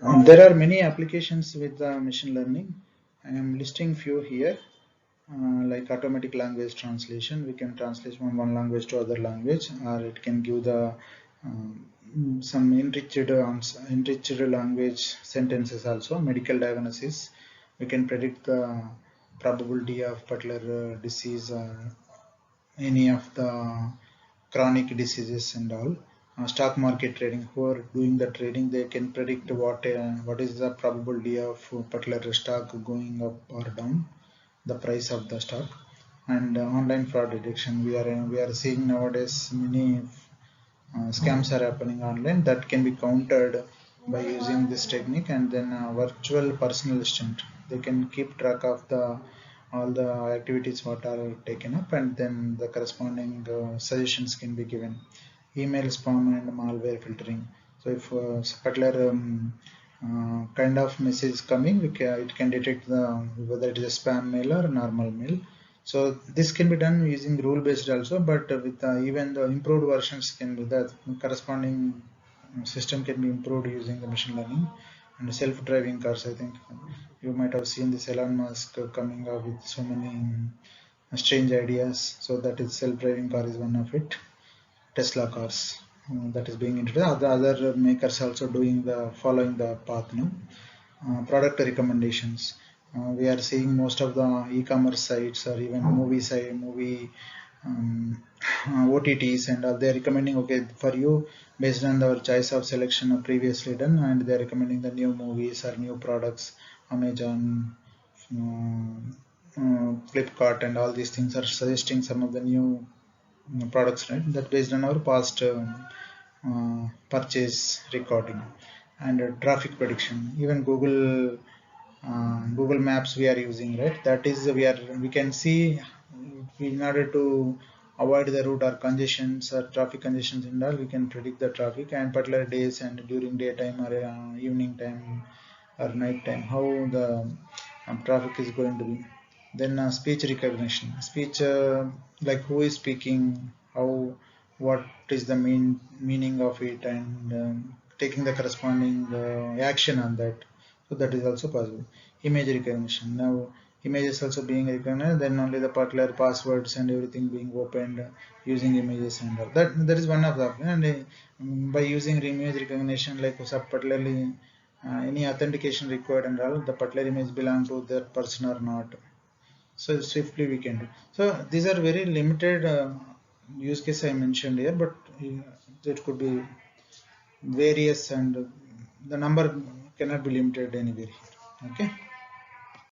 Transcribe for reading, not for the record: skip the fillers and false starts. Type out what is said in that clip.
There are many applications with machine learning. I am listing few here, like automatic language translation. We can translate from one language to other language, or it can give the some enriched language sentences also. Medical diagnosis. We can predict the probability of particular disease or any of the chronic diseases and all. Stock market trading, who are doing the trading, they can predict what is the probability of particular stock going up or down, the price of the stock. And online fraud detection, we are seeing nowadays many scams are happening online that can be countered by using this technique. And then virtual personal assistant, they can keep track of the all the activities what are taken up, and then the corresponding suggestions can be given. Email spam and malware filtering, so if particular kind of message coming, it can detect whether it is a spam mail or normal mail. So this can be done using rule based also, but with even the improved versions can be, the corresponding system can be improved using the machine learning. And self-driving cars, I think you might have seen this Elon Musk coming up with so many strange ideas. So that is self-driving car is one of it. Tesla cars, that is being introduced. The other makers also doing the following the path now. Product recommendations, we are seeing most of the e-commerce sites or even movie OTTs and all, they are recommending, okay, for you based on our choice of selection previously done, and they are recommending the new movies or new products. Amazon, Flipkart and all these things are suggesting some of the new products, right, that based on our past purchase recording. And traffic prediction, even Google Maps we are using, right, that is we can see in order to avoid the route or congestions or traffic congestions and all, we can predict the traffic and particular days and during daytime or evening time or night time how the traffic is going to be. Then speech recognition, speech, like who is speaking, how, what is the meaning of it, and taking the corresponding action on that. So that is also possible. Image recognition, now image is also being recognized, then only the particular passwords and everything being opened using images and all that is one of the. And by using image recognition, like particularly any authentication required and all, the particular image belong to that person or not, so swiftly we can do. So these are very limited use case I mentioned here, but it could be various, and the number cannot be limited anywhere here. Okay.